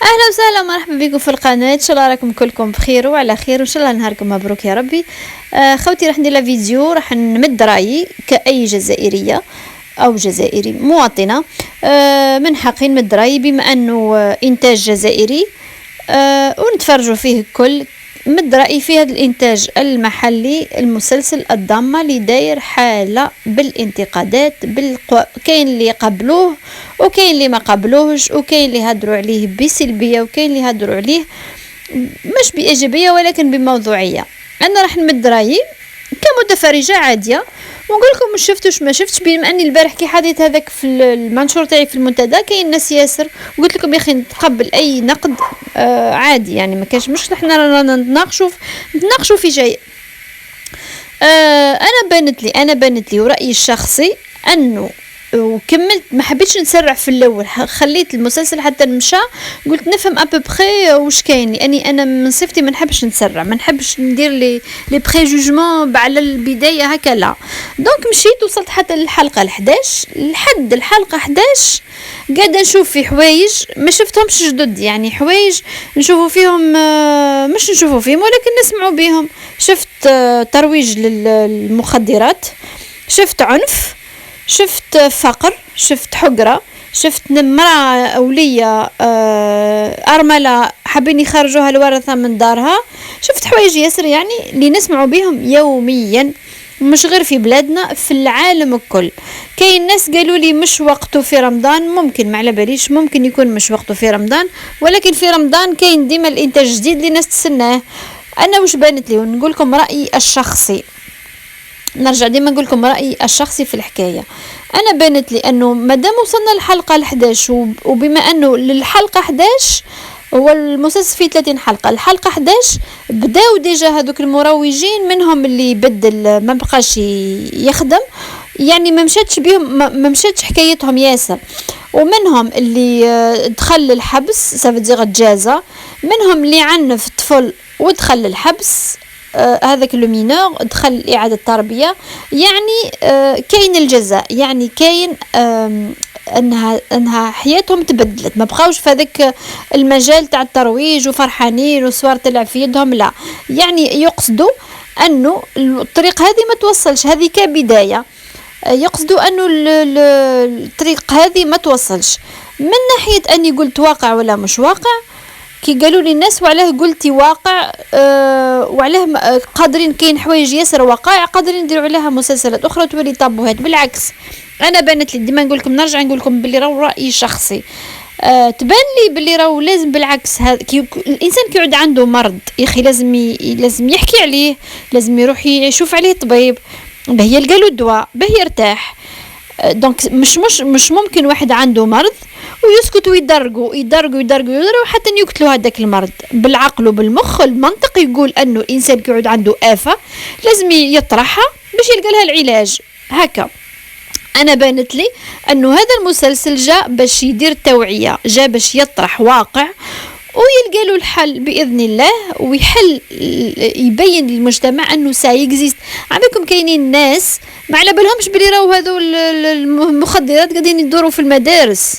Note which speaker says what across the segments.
Speaker 1: اهلا وسهلا ومرحبا بكم في القناه. ان شاء الله راكم كلكم بخير وعلى خير، وان شاء الله نهاركم مبروك يا ربي. خوتي راح ندير فيديو، راح نمد رايي كأي جزائريه او جزائري مواطنه. من حقي نمد رايي بما انه انتاج جزائري، ونتفرجوا فيه الكل. مد رأيي في هذا الإنتاج المحلي المسلسل الضامة اللي داير حالة بالانتقادات كاين اللي يقبلوه وكاين اللي ما قبلوهش، وكاين اللي يهضروا عليه بسلبية وكاين اللي يهضروا عليه مش بإيجابية ولكن بموضوعية. أنا راح نمد رأيي كمتفرجة عادية ونقول لكم مش شفتوش ما شفتش، بما اني البارح كي حديت هذاك في المنشور تاعي في المنتدى كاين ناس ياسر، وقلت لكم يا اخي نتقبل اي نقد عادي، يعني ما كانش مش احنا رانا نتناقشوا في شيء. انا بانت لي ورأيي الشخصي انه، وكملت ما حبيتش نسرع في الاول، خليت المسلسل حتى نمشى، قلت نفهم ابوبخي واش كاين، لاني انا من صفتي ما نحبش نسرع، ما نحبش ندير لي بريجوجمون على البدايه هكا، لا. دونك مشيت وصلت حتى للحلقه 11. لحد الحلقه 11 قاعده نشوف في حوايج ما شفتهمش جدد، يعني حوايج نشوفوا فيهم مش نشوفوا فيهم ولكن نسمعوا بهم. شفت ترويج للمخدرات، شفت عنف، شفت فقر، شفت حقرة، شفت امرأة أولية أرملة حابين يخرجوها الورثة من دارها، شفت حوايج ياسر يعني اللي نسمعوا بهم يوميا، مش غير في بلادنا، في العالم الكل. كاين ناس قالوا لي مش وقته في رمضان، ممكن ما على باليش، ممكن يكون مش وقته في رمضان، ولكن في رمضان كاين ديما الانتاج جديد اللي الناس تستناه. انا وش بانت لي ونقول لكم رايي الشخصي، نرجع ديما نقول لكم رايي الشخصي في الحكايه. انا بانت لي انه مادام وصلنا للحلقه 11 وبما انه للحلقه 11 هو المسلسل فيه 30 حلقه، الحلقه 11 بداو ديجا هذوك المروجين منهم اللي بدل ما بقاش يخدم، يعني ما مشاتش بهم، ما مشاتش حكايتهم ياسر، ومنهم اللي دخل الحبس سافدير الجازة، منهم اللي عنف طفل ودخل الحبس، هذاك لو مينور دخل إعادة تربية، يعني كاين الجزاء، يعني كاين انها حياتهم تبدلت، ما بقاوش في هذاك المجال تاع الترويج وفرحانين وصور تلعب في يدهم، لا، يعني يقصدوا انه الطريق هذه ما توصلش، هذه كبداية، يقصدوا انه الطريق هذه ما توصلش. من ناحية اني قلت واقع ولا مش واقع، كي قالوا لي الناس وعلاه قلتي واقع، وعلاه قادرين كاين حوايج ياسر واقع قادرين نديروا عليها مسلسلات اخرى تولي طابوهات. بالعكس انا بانت لي ديما نقول لكم، نرجع نقول لكم باللي راهو رايي شخصي، تبان لي باللي راهو لازم بالعكس، هذا الانسان كي يعود عنده مرض يا اخي لازم يحكي عليه، لازم يروح يشوف عليه طبيب به يلقى له الدواء به يرتاح. دونك مش ممكن واحد عنده مرض ويسكت ويدرقوا حتى يقتلوا هذاك المرض. بالعقل وبالمخ المنطق يقول انه الانسان كي يعود عنده آفة لازم يطرحها باش يلقى لها العلاج هكا. انا بانت لي انه هذا المسلسل جاء باش يدير توعية، جاء باش يطرح واقع ويلقى له الحل باذن الله، ويحل يبين للمجتمع انه سايكزيست. عندكم كاينين ناس ما على بالهمش بلي راهو هذو المخدرات قاعدين يدوروا في المدارس،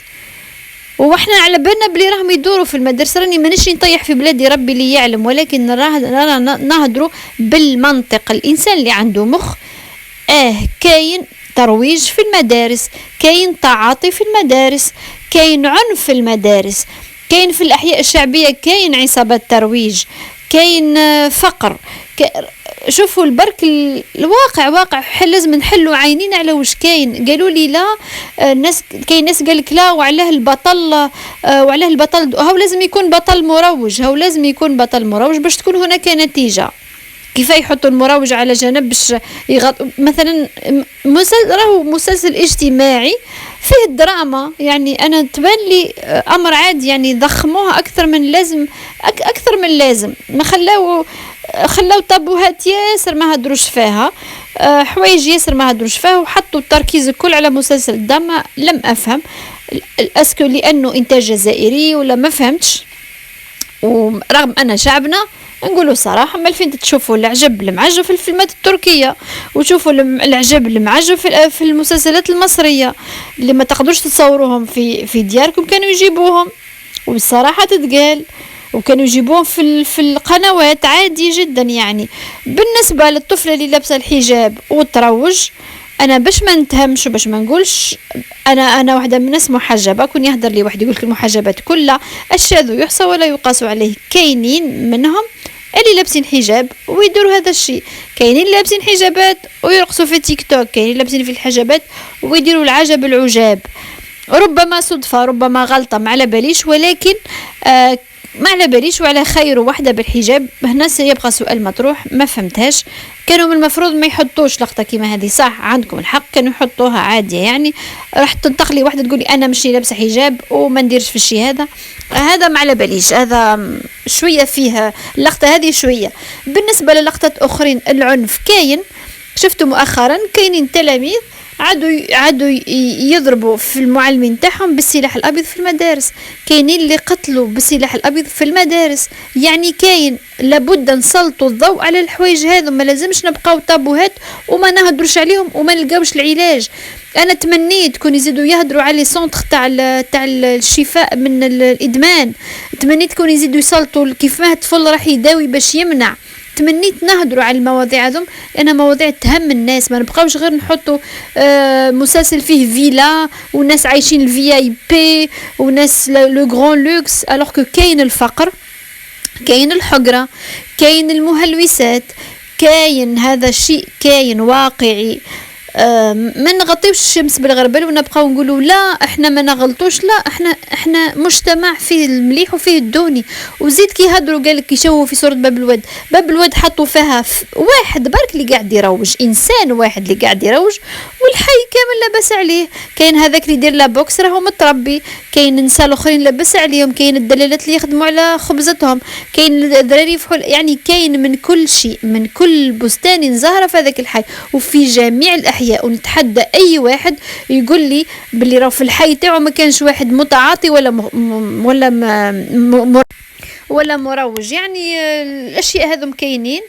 Speaker 1: واحنا على بالنا بلي راهم يدوروا في المدارس. راني مانيش نطيح في بلادي ربي اللي يعلم، ولكن رانا نهضروا بالمنطق. الانسان اللي عنده مخ كاين ترويج في المدارس، كاين تعاطي في المدارس، كاين عنف في المدارس، كاين في الأحياء الشعبية كاين عصابات ترويج، كاين فقر، شوفوا البرك الواقع واقع، لازم نحلوا عينين على واش كاين. قالوا لي لا، الناس كاين ناس قالك لا وعلاه البطل، هو لازم يكون بطل مروج، هو لازم يكون بطل مروج باش تكون هناك نتيجة. كيف يحطوا المروج على جنب باش مثلا راهو مسلسل اجتماعي فيه الدراما، يعني انا تبان لي امر عادي، يعني ضخموها اكثر من لازم، اكثر من لازم، ما خلاو طابوهات ياسر ما هدروش فيها، حوايج ياسر ما هدروش فيها، وحطوا التركيز الكل على مسلسل الدراما. لم افهم اسكو لانه انتاج جزائري ولا ما فهمتش، ورغم ان شعبنا نقولوا صراحه مالفين تشوفوا العجب المعجب في الفيلمات التركيه، وتشوفوا العجب المعجب في المسلسلات المصريه اللي ما تقدروش تصوروهم في دياركم، كانوا يجيبوهم وبصراحة تتقال، وكانوا يجيبوهم في القنوات عادي جدا يعني. بالنسبة للطفلة اللي لابسة الحجاب وتروج، انا باش ما نتهمش وباش ما نقولش، انا واحده من الناس محجبه، كون يهدر لي واحد يقول لك المحجبات كلها الشاذ يحصى ولا يقاس عليه، كاينين منهم اللي لابسين حجاب ويديروا هذا الشيء، كاينين اللي لابسين حجابات ويرقصوا في تيك توك، كاينين لابسين في الحجابات ويديروا العجب العجاب. ربما صدفه، ربما غلطه، ما على باليش، ولكن ما على باليش. وعلى خير واحدة بالحجاب هنا سيبقى سؤال مطروح، ما فهمتهاش. كانوا من المفروض ما يحطوش لقطة كيما هذه، صح عندكم الحق، كانوا يحطوها عادية يعني. راح تنتقلي واحدة تقولي أنا مشي لابسة حجاب وما نديرش في الشيء هذا ما على باليش، هذا شوية فيها اللقطة هذه شوية. بالنسبة للقطات أخرين العنف كاين، شفتوا مؤخرا كاينين تلاميذ عادوا يضربوا في المعلمين تاعهم بالسلاح الابيض في المدارس، كاينين اللي قتلوا بالسلاح الابيض في المدارس. يعني كاين لابد نسلطوا الضوء على الحوايج هذو، ما لازمش نبقاو طابوهات وما نهدروش عليهم وما نلقاوش العلاج. انا تمنيت كون يزيدوا يهدروا على سونتر تاع الشفاء من الادمان، تمنيت كون يزيدوا يسلطوا كيف ما الطفل راح يداوي باش يمنع. تمنيت نهضروا على المواضيع هذم، لان مواضيع تهم الناس، ما نبقاوش غير نحطوا مسلسل فيه فيلا وناس عايشين الفي اي بي وناس لو غران لوكس، الوغ كو كاين الفقر، كاين الحقره، كاين المهلوسات، كاين هذا الشيء، كاين واقعي. ما نغطيوش الشمس بالغربل ونبقاو نقولوا لا احنا ما نغلطوش، لا احنا مجتمع فيه المليح وفيه الدوني. وزيد كي هضروا قالك يشوفوا في صورة باب الواد حطوا فيها واحد برك اللي قاعد يروج، انسان واحد اللي قاعد يروج، والحي كامل لاباس عليه. كاين هذاك اللي يدير لا بوكس راهو متربي، كاين النساء الاخرين لاباس عليهم، كاين الدلالات اللي يخدموا على خبزتهم، كاين الدراري يفحول، يعني كاين من كل شيء، من كل بستان زهره في هذاك الحي وفي جميع الاحياء. ونتحدى اي واحد يقول لي باللي راه في الحي تاعو ما كانش واحد متعاطي ولا مروج. يعني الاشياء هذم كاينين.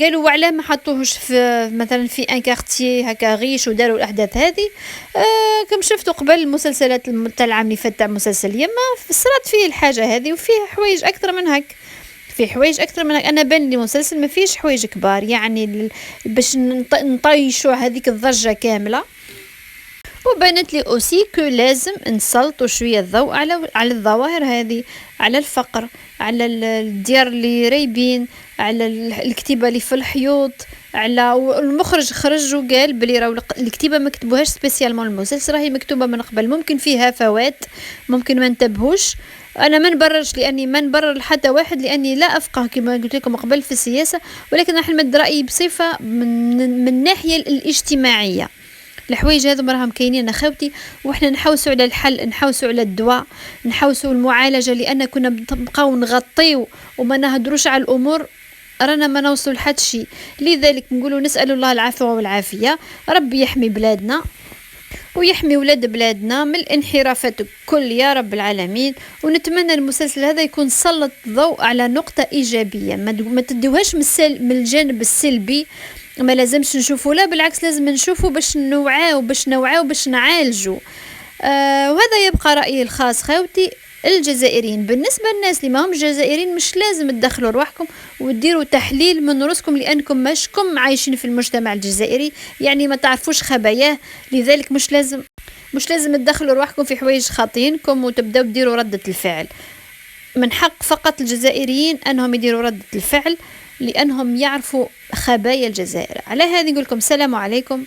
Speaker 1: قالوا وعلاه ما حطوهش في مثلا في ان كارتيي هكا غيش وداروا الاحداث هذه. كم شفتوا قبل المسلسلات تاع العام اللي فات تاع مسلسل يما صرات فيه الحاجه هذه، وفيه حوايج اكثر من هك، في حوايج اكثر من انا بان لي مسلسل ما فيش حوايج كبار يعني باش نطيشوا هذيك الضجه كامله. وبانت لي اوسي كو لازم نسلطوا شويه الضوء على الظواهر هذه، على الفقر، على الديار اللي رايبين، على الكتيبه اللي في الحيوط، على المخرج خرج وقال بلي راهو الكتيبه ما كتبوهاش سبيسيالمون المسلسل، راهي مكتوبه من قبل، ممكن فيها فوات، ممكن ما انتبهوش. انا ما نبررش لاني ما نبرر حتى واحد، لاني لا افقه كما قلت لكم قبل في السياسه، ولكن راح نمد رايي بصفه من الناحيه الاجتماعيه. الحوايج هذو راهم كاينين اخوتي، وحنا نحوسوا على الحل، نحوسوا على الدواء، نحوسوا المعالجه، لان كنا نبقاو نغطيو وما نهدروش على الامور رانا ما نوصل لحد شيء. لذلك نقولوا نسال الله العفو والعافيه، ربي يحمي بلادنا ويحمي ولاد بلادنا من الانحرافات الكل يا رب العالمين. ونتمنى المسلسل هذا يكون سلط ضوء على نقطة إيجابية، ما تدوهاش من الجانب السلبي، ما لازمش نشوفه، لا بالعكس لازم نشوفه باش نوعاو باش نعالجو. وهذا يبقى رأيي الخاص خوتي الجزائريين. بالنسبة للناس اللي ما هم جزائريين مش لازم تدخلوا رواحكم وديروا تحليل من راسكم، لأنكم ماشكم عايشين في المجتمع الجزائري، يعني ما تعرفوش خباياه. لذلك مش لازم تدخلوا رواحكم في حوايج خاطينكم وتبداو تديروا ردة الفعل. من حق فقط الجزائريين أنهم يديروا ردة الفعل، لأنهم يعرفوا خبايا الجزائر. على هذه نقول لكم السلام عليكم.